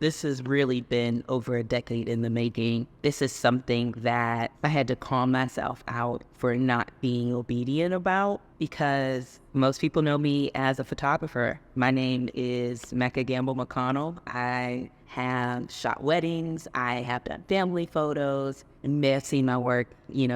This has really been over a decade in the making. This is something that I had to call myself out for not being obedient about, because most people know me as a photographer. My name is Mecca Gamble McConnell. I have shot weddings. I have done family photos. You may have seen my work,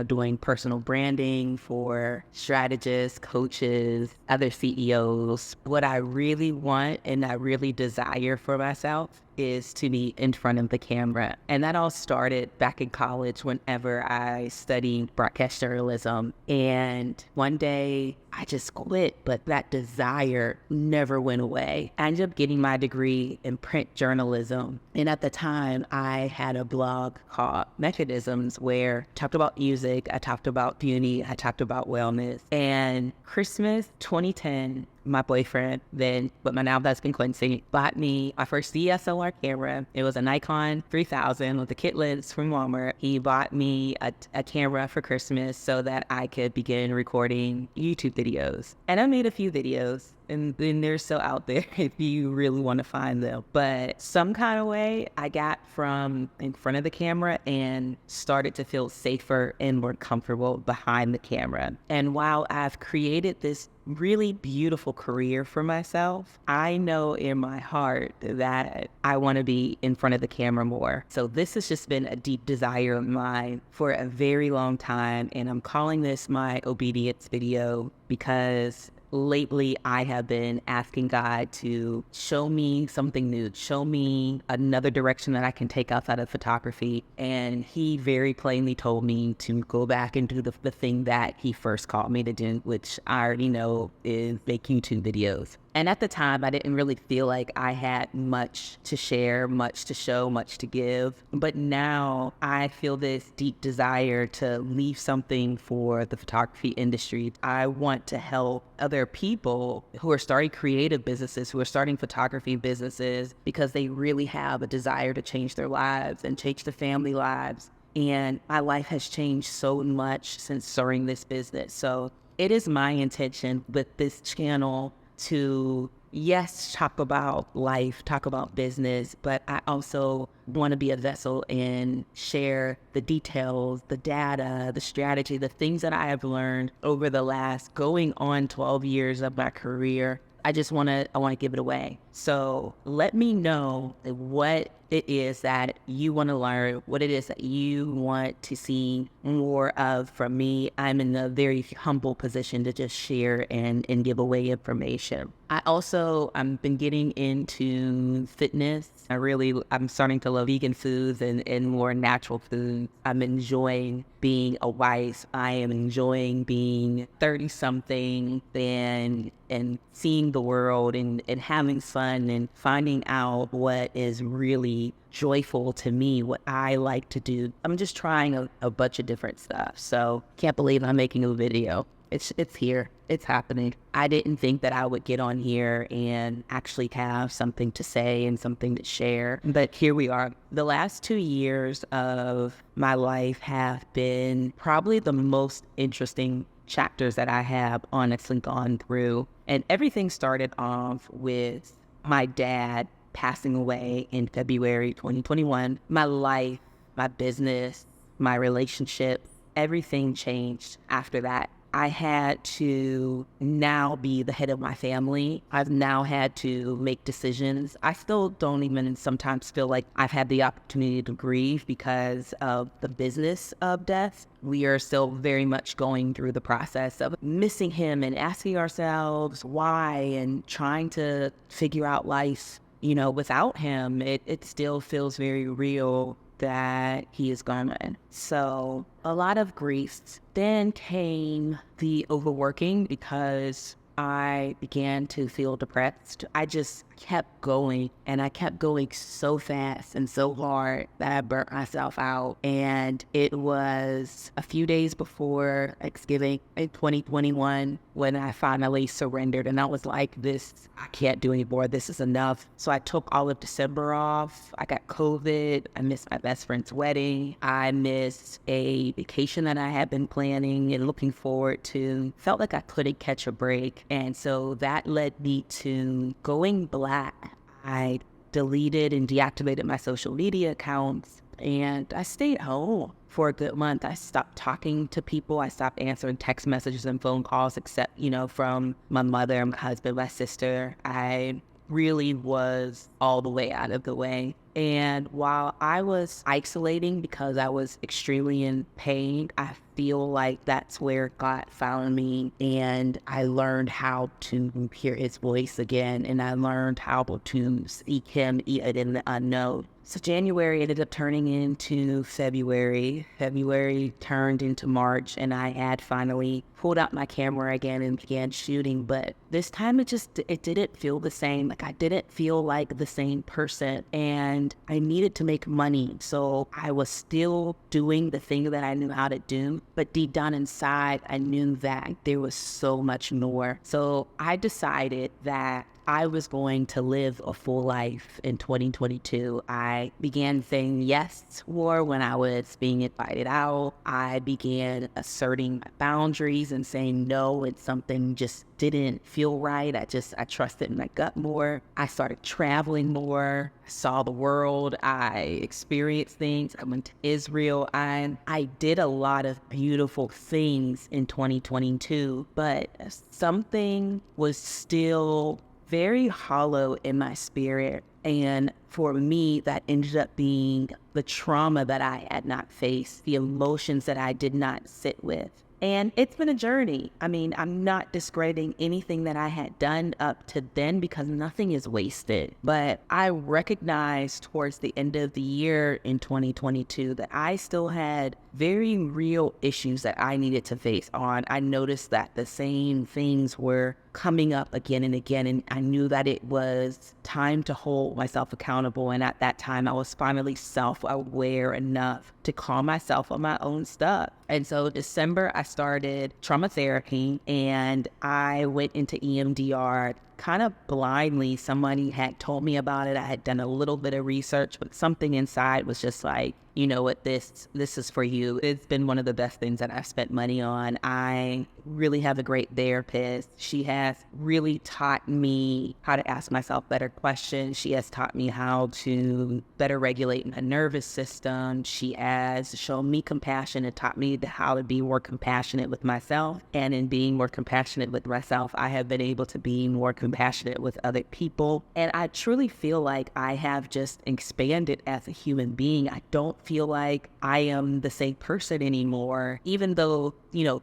doing personal branding for strategists, coaches, other CEOs. What I really want and I really desire for myself is to be in front of the camera. And that all started back in college whenever I studied broadcast journalism. And one day I just quit, but that desire never went away. I ended up getting my degree in print journalism. And at the time I had a blog called Mechanisms where I talked about music, I talked about beauty, I talked about wellness. And Christmas 2010, my boyfriend then, but my now husband Quincy, bought me my first DSLR camera. It was a Nikon 3000 with a kit lens from Walmart. He bought me a camera for Christmas so that I could begin recording YouTube videos. And I made a few videos, and they're still out there if you really want to find them. But some kind of way I got from in front of the camera and started to feel safer and more comfortable behind the camera. And while I've created this really beautiful career for myself, I know in my heart that I want to be in front of the camera more. So this has just been a deep desire of mine for a very long time, and I'm calling this my obedience video because lately I have been asking God to show me something new, show me another direction that I can take outside of photography. And he very plainly told me to go back and do the thing that he first called me to do, which I already know is make YouTube videos. And at the time, I didn't really feel like I had much to share, much to show, much to give. But now I feel this deep desire to leave something for the photography industry. I want to help other people who are starting creative businesses, who are starting photography businesses, because they really have a desire to change their lives and change their family lives. And my life has changed so much since starting this business. So it is my intention with this channel to, yes, talk about life, talk about business, but I also want to be a vessel and share the details, the data, the strategy, the things that I have learned over the last going on 12 years of my career. I want to give it away. So let me know what it is that you want to learn, what it is that you want to see more of from me. I'm in a very humble position to just share and give away information. I've been getting into fitness. I'm starting to love vegan foods and more natural foods. I'm enjoying being a wife. I am enjoying being 30-something and seeing the world and having fun and finding out what is really joyful to me, what I like to do. I'm just trying a bunch of different stuff. So can't believe I'm making a video. It's here. It's happening. I didn't think that I would get on here and actually have something to say and something to share, but here we are. The last 2 years of my life have been probably the most interesting chapters that I have honestly gone through. And everything started off with my dad passing away in February 2021. My life, my business, my relationship, everything changed after that. I had to now be the head of my family. I've now had to make decisions. I still don't even sometimes feel like I've had the opportunity to grieve because of the business of death. We are still very much going through the process of missing him and asking ourselves why and trying to figure out life, without him. It still feels very real that he is gone. So a lot of grief. Then came the overworking because I began to feel depressed. I just kept going, and I kept going so fast and so hard that I burnt myself out. And it was a few days before Thanksgiving in 2021 when I finally surrendered, and I was like, I can't do anymore. This is enough. So I took all of December off. I got COVID. I missed my best friend's wedding. I missed a vacation that I had been planning and looking forward to. Felt like I couldn't catch a break. And so that led me to going black. I deleted and deactivated my social media accounts, and I stayed home for a good month. I stopped talking to people. I stopped answering text messages and phone calls, except, from my mother, my husband, my sister. I really was all the way out of the way. And while I was isolating because I was extremely in pain, I feel like that's where God found me, and I learned how to hear his voice again, and I learned how to seek him even in the unknown. So January ended up turning into February. February turned into March, and I had finally pulled out my camera again and began shooting. But this time it didn't feel the same. Like, I didn't feel like the same person, and I needed to make money. So I was still doing the thing that I knew how to do, but deep down inside, I knew that there was so much more. So I decided that I was going to live a full life in 2022. I began saying yes more when I was being invited out. I began asserting my boundaries and saying no when something just didn't feel right. I trusted my gut more. I started traveling more. I saw the world. I experienced things. I went to Israel. I did a lot of beautiful things in 2022, but something was still very hollow in my spirit. And for me, that ended up being the trauma that I had not faced, the emotions that I did not sit with. And it's been a journey. I mean, I'm not discrediting anything that I had done up to then, because nothing is wasted. But I recognized towards the end of the year in 2022 that I still had very real issues that I needed to face on. I noticed that the same things were coming up again and again, and I knew that it was time to hold myself accountable. And at that time, I was finally self-aware enough to call myself on my own stuff. And so December, I started trauma therapy, and I went into EMDR kind of blindly. Somebody had told me about it. I had done a little bit of research, but something inside was just like, you know what, this is for you. It's been one of the best things that I've spent money on. I really have a great therapist. She has really taught me how to ask myself better questions. She has taught me how to better regulate my nervous system. She has shown me compassion and taught me how to be more compassionate with myself. And in being more compassionate with myself, I have been able to be more compassionate with other people. And I truly feel like I have just expanded as a human being. I don't feel like I am the same person anymore, even though,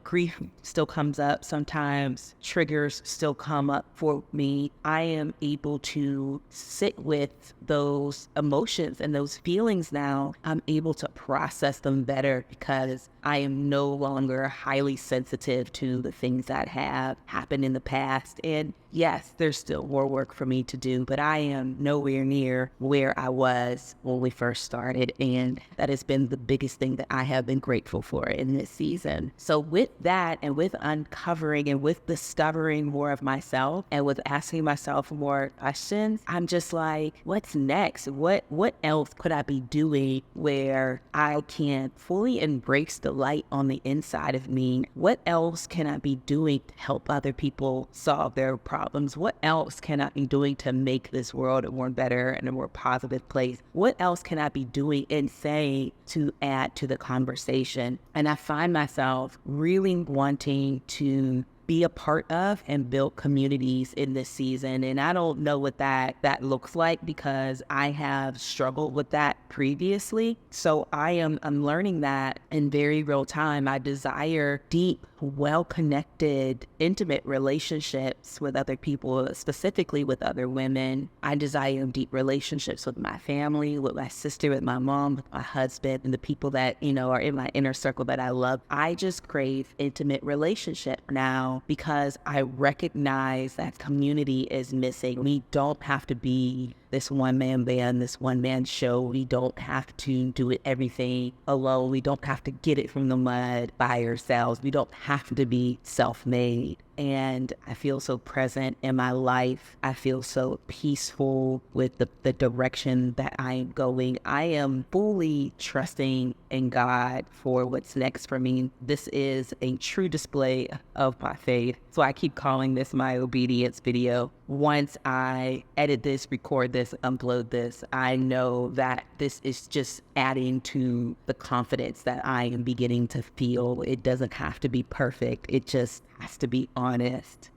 grief still comes up sometimes, triggers still come up for me. I am able to sit with those emotions and those feelings now. I'm able to process them better because I am no longer highly sensitive to the things that have happened in the past. And yes, there's still more work for me to do, but I am nowhere near where I was when we first started. And that has been the biggest thing that I have been grateful for in this season. So with that, and with uncovering and with discovering more of myself, and with asking myself more questions, I'm just like, what's next? What else could I be doing where I can fully embrace the light on the inside of me? What else can I be doing to help other people solve their problems? What else can I be doing to make this world a more better and a more positive place? What else can I be doing and saying to add to the conversation? And I find myself really wanting to be a part of and build communities in this season. And I don't know what that looks like, because I have struggled with that previously. So I'm learning that in very real time. I desire deep, well-connected, intimate relationships with other people, specifically with other women. I desire deep relationships with my family, with my sister, with my mom, with my husband, and the people that, are in my inner circle that I love. I just crave intimate relationship now, because I recognize that community is missing. We don't have to be this one-man band, this one-man show. We don't have to do everything alone. We don't have to get it from the mud by ourselves. We don't have to be self-made. and I feel so present in my life. I feel so peaceful with the direction that I am going. I am fully trusting in God for what's next for me. This is a true display of my faith. So I keep calling this my obedience video. Once I edit this, record this, upload this, I know that this is just adding to the confidence that I am beginning to feel. It doesn't have to be perfect. It just has to be honest,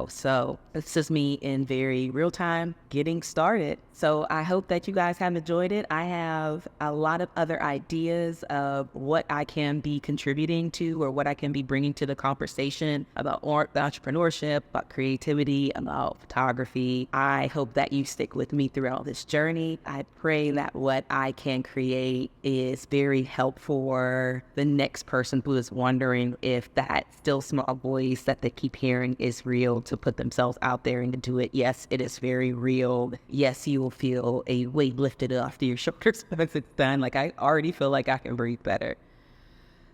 So it's just me in very real time getting started. So I hope that you guys have enjoyed it. I have a lot of other ideas of what I can be contributing to or what I can be bringing to the conversation about entrepreneurship, about creativity, about photography. I hope that you stick with me throughout this journey. I pray that what I can create is very helpful for the next person who is wondering if that still small voice that they keep hearing is real, to put themselves out there and to do it. Yes, it is very real. Yes, you will feel a weight lifted off your shoulders once it's done. Like, I already feel like I can breathe better.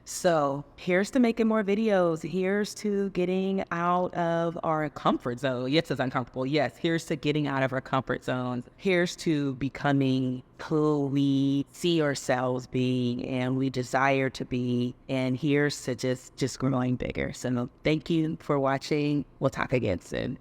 So here's to making more videos. Here's to getting out of our comfort zone. Yes, it's uncomfortable. Yes, here's to getting out of our comfort zones. Here's to becoming who we see ourselves being and we desire to be. And here's to just growing bigger. So thank you for watching. We'll talk again soon.